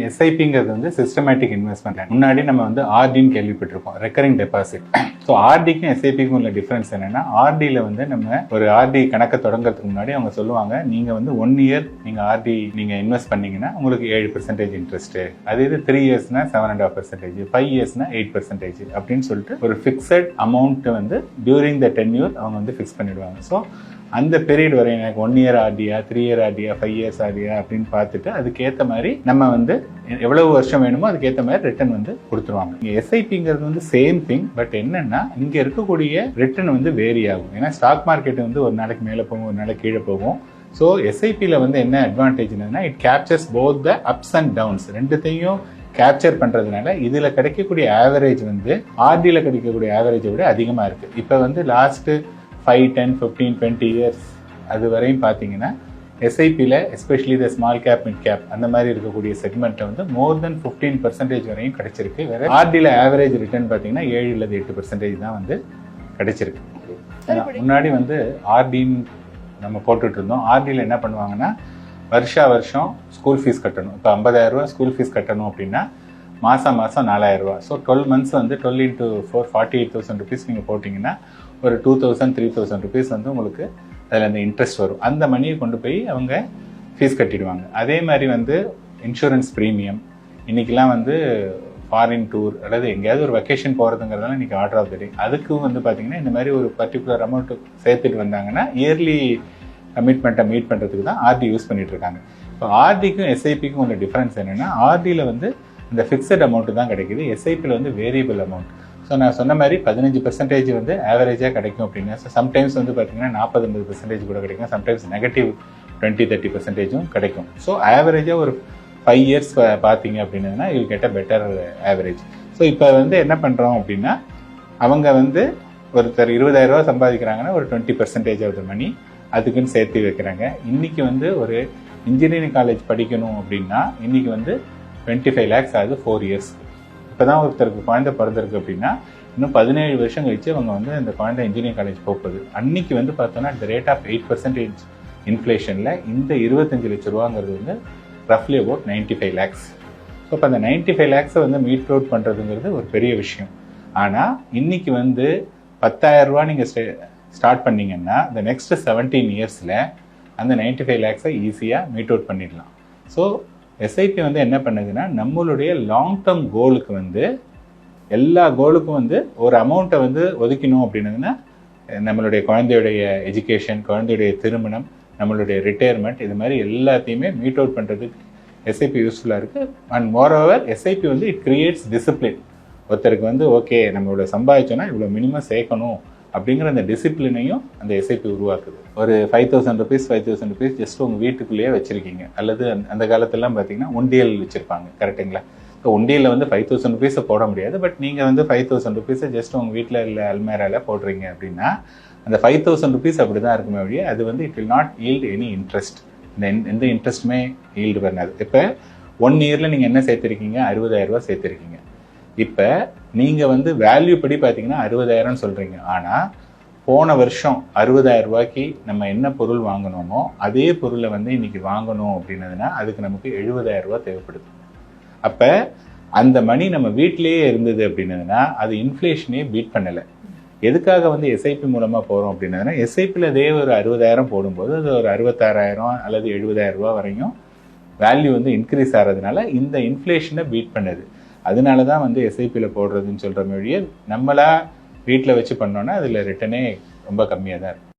எஸ்ஐபிங்கிறது வந்து systematic investment. முன்னாடி நம்ம வந்து ஆர்டின்னு கேள்விப்பட்டிருப்போம், ரெக்கரிங் டெபாசிட். ஸோ ஆர்டிக்கும் எஸ்ஐபிக்கும் உள்ள டிஃபரன்ஸ் என்னன்னா, ஆர்டியில் வந்து நம்ம ஒரு ஆர்டி கணக்கை தொடங்குறதுக்கு முன்னாடி அவங்க சொல்லுவாங்க, நீங்கள் வந்து 1 இயர் நீங்கள் ஆர்டி நீங்கள் இன்வெஸ்ட் பண்ணீங்கன்னா உங்களுக்கு 7% இன்ட்ரெஸ்ட். அது இது 3 இயர்ஸ்னா 7.5%, 5 இயர்ஸ்னா 8% அப்படின்னு சொல்லிட்டு ஒரு ஃபிக்ஸட் அமௌண்ட் வந்து டியூரிங் த டென்யூர் அவங்க வந்து ஃபிக்ஸ் பண்ணிடுவாங்க. ஸோ அந்த பீரியட் வரை எனக்கு 1 இயர் ஆர்டியா, 3 இயர் ஆர்டியா, 5 இயர்ஸ் ஆர்டியா அப்படின்னு பார்த்துட்டு அதுக்கேற்ற மாதிரி நம்ம வந்து எவ்வளவு வருஷம் வேணுமோ அதுக்கேற்ற மாதிரி ரிட்டர்ன் வந்து கொடுத்துருவாங்க. இங்கே எஸ்ஐபிங்கிறது வந்து சேம் திங், பட் என்னன்னா இங்கே இருக்கக்கூடிய ரிட்டர்ன் வந்து வேரி ஆகும். ஏன்னா ஸ்டாக் மார்க்கெட் வந்து ஒரு நாளைக்கு மேலே போகும், ஒரு நாளைக்கு கீழே போகும். ஸோ எஸ்ஐபியில் வந்து என்ன அட்வான்டேஜ்னா, it captures both the ups and downs, ரெண்டுத்தையும் கேப்சர் பண்ணுறதுனால இதில் கிடைக்கக்கூடிய ஆவரேஜ் வந்து ஆர்டியில் கிடைக்கக்கூடிய ஆவரேஜை விட அதிகமாக இருக்குது. இப்போ வந்து லாஸ்ட்டு 5, 10, 15, 20 இயர்ஸ் அது வரையும் பார்த்தீங்கன்னா எஸ்ஐபியில் especially the small cap, mid cap அந்த மாதிரி இருக்கக்கூடிய செக்மெண்ட்டில் வந்து மோர் தென் 15% வரையும் கிடைச்சிருக்கு. வேறு ஆர்டியில் ஆவரேஜ் ரிட்டர்ன் பார்த்தீங்கன்னா 7 அல்லது 8% தான் வந்து கிடைச்சிருக்கு. முன்னாடி வந்து ஆர்டின்னு நம்ம போட்டுட்டு இருந்தோம். ஆர்டியில் என்ன பண்ணுவாங்கன்னா, வருஷம் ஸ்கூல் ஃபீஸ் கட்டணும். இப்போ 50,000 ரூபா ஸ்கூல் ஃபீஸ் கட்டணும் அப்படின்னா மாதம் 4,000 ரூபா. ஸோ 12 months வந்து 12 into 4 48,000 ருபீஸ் நீங்கள் போட்டிங்கன்னா ஒரு 2,000 3,000 ருபீஸ் வந்து உங்களுக்கு அதில் அந்த இன்ட்ரெஸ்ட் வரும். அந்த மணியை கொண்டு போய் அவங்க ஃபீஸ் கட்டிடுவாங்க. அதே மாதிரி வந்து இன்சூரன்ஸ் ப்ரீமியம், இன்றைக்கெலாம் வந்து ஃபாரின் டூர் அல்லது எங்கேயாவது ஒரு வெக்கேஷன் போகிறதுங்கிறதால இன்றைக்கி ஆர்டர் ஆஃப் த டே, அதுக்கும் வந்து பார்த்திங்கன்னா இந்த மாதிரி ஒரு பர்டிகுலர் அமௌண்ட்டு சேர்த்துட்டு வந்தாங்கன்னா இயர்லி கமிட்மெண்ட்டை மீட் பண்ணுறதுக்கு தான் ஆர்டி யூஸ் பண்ணிகிட்ருக்காங்க. இப்போ ஆர்டிக்கும் எஸ்ஐபிக்கும் உள்ள டிஃப்ரென்ஸ் என்னென்னா, ஆர்டியில் வந்து இந்த ஃபிக்ஸட் அமௌண்ட்டு தான் கிடைக்குது, எஸ்ஐபியில் வந்து வேரியபிள் அமௌண்ட். ஸோ நான் சொன்ன மாதிரி 15% வந்து ஆவரேஜாக கிடைக்கும் அப்படின்னா, சம்டைம்ஸ் வந்து பார்த்தீங்கன்னா 40-50% கூட கிடைக்கும், சம்டைம்ஸ் நெகட்டிவ் 20-30% கிடைக்கும். ஸோ ஆவரேஜாக ஒரு 5 இயர்ஸ் பார்த்தீங்க அப்படின்னா you get a better average. So இப்போ வந்து என்ன பண்ணுறோம் அப்படின்னா, அவங்க வந்து ஒருத்தர் 20,000 ரூபா சம்பாதிக்கிறாங்கன்னா ஒரு 20% ஆஃப் த மணி அதுக்குன்னு சேர்த்து வைக்கிறாங்க. இன்றைக்கி வந்து ஒரு இன்ஜினியரிங் காலேஜ் படிக்கணும் அப்படின்னா இன்றைக்கி வந்து 25 lakhs ஆகுது 4 இயர்ஸ். இப்போ தான் ஒருத்தருக்கு குழந்தை பிறந்திருக்கு அப்படின்னா இன்னும் 17 வருஷம் கழிச்சு அவங்க வந்து அந்த குழந்தை இன்ஜினியரிங் காலேஜ் போகுது. அன்னைக்கு வந்து பார்த்தோன்னா த ரேட் ஆஃப் 8% இன்ஃப்ளேஷனில் இந்த 25 லட்ச ரூபாங்கிறது வந்து ரஃப்லி அபவுட் 95 lakhs. ஸோ இப்போ அந்த 95 lakhs வந்து மீட் அவுட் பண்ணுறதுங்கிறது ஒரு பெரிய விஷயம். ஆனால் இன்னைக்கு வந்து 10,000 ரூபா நீங்கள் ஸ்டார்ட் பண்ணிங்கன்னா இந்த நெக்ஸ்ட் 17 இயர்ஸில் அந்த 95 lakhs ஈஸியாக மீட் அவுட் பண்ணிடலாம். ஸோ எஸ்ஐபி வந்து என்ன பண்ணுதுன்னா, நம்மளுடைய லாங் டேர்ம் கோலுக்கு வந்து எல்லா கோலுக்கும் வந்து ஒரு அமௌண்ட்டை வந்து ஒதுக்கணும் அப்படின்னதுன்னா, நம்மளுடைய குழந்தையுடைய எஜுகேஷன், குழந்தையுடைய திருமணம், நம்மளுடைய ரிட்டையர்மெண்ட், இது மாதிரி எல்லாத்தையுமே மீட் அவுட் பண்ணுறதுக்கு எஸ்ஐபி யூஸ்ஃபுல்லாக இருக்குது. அண்ட் மோரோவர் எஸ்ஐபி வந்து இட் கிரியேட்ஸ் டிசிப்ளின். ஒருத்தருக்கு வந்து ஓகே நம்மளோட சம்பாதிச்சோன்னா இவ்வளோ மினிமம் சேர்க்கணும் அப்படிங்கிற அந்த டிசிப்ளினையும் அந்த எஸ்ஐபி உருவாக்குது. ஒரு 5,000 ருபீஸ் ஜஸ்ட் உங்கள் வீட்டுக்குள்ளேயே வச்சுருக்கீங்க, அல்லது அந்த காலத்திலாம் பார்த்தீங்கன்னா உண்டியல் வச்சுருப்பாங்க, கரெக்டுங்களா? ஸோ உண்டியலில் வந்து 5,000 ருபீஸை போட முடியாது, பட் நீங்கள் வந்து 5,000 ருபீஸை ஜஸ்ட் உங்கள் வீட்டில் இல்லை அல்மேராவில் போடுறீங்க அப்படின்னா அந்த 5,000 ருபீஸ் அப்படி தான் இருக்குமே வழியே அது வந்து it will not yield any interest. எந்த இன்ட்ரெஸ்ட்டுமே ஈல்டு பண்ணாது. இப்போ 1 இயரில் நீங்கள் என்ன சேர்த்துருக்கீங்க? 60,000 ரூபா சேர்த்துருக்கீங்க. இப்போ நீங்கள் வந்து வேல்யூ படி பார்த்தீங்கன்னா 60,000 சொல்கிறீங்க. ஆனால் போன வருஷம் 60,000 ரூபாய்க்கு நம்ம என்ன பொருள் வாங்கினோமோ அதே பொருளை வந்து இன்றைக்கி வாங்கணும் அப்படின்னதுன்னா அதுக்கு நமக்கு 70,000 ரூபா தேவைப்படுது. அப்போ அந்த மணி நம்ம வீட்டிலேயே இருந்தது அப்படின்னதுன்னா அது இன்ஃப்ளேஷனே பீட் பண்ணலை. எதுக்காக வந்து எஸ்ஐபி மூலமாக போகிறோம் அப்படின்னதுன்னா, எஸ்ஐபியில் அதே ஒரு 60,000 போடும்போது அது ஒரு 66,000 அல்லது 70,000 ரூபா வரையும் வேல்யூ வந்து இன்க்ரீஸ் ஆகிறதுனால இந்த இன்ஃப்ளேஷனை பீட் பண்ணுது. அதனால தான் வந்து எஸ்ஐபியில் போடுறதுன்னு சொல்கிற மொழியை நம்மளா வீட்டில் வச்சு பண்ணோன்னா அதில் ரிட்டனே ரொம்ப கம்மியாக தான் இருக்கும்.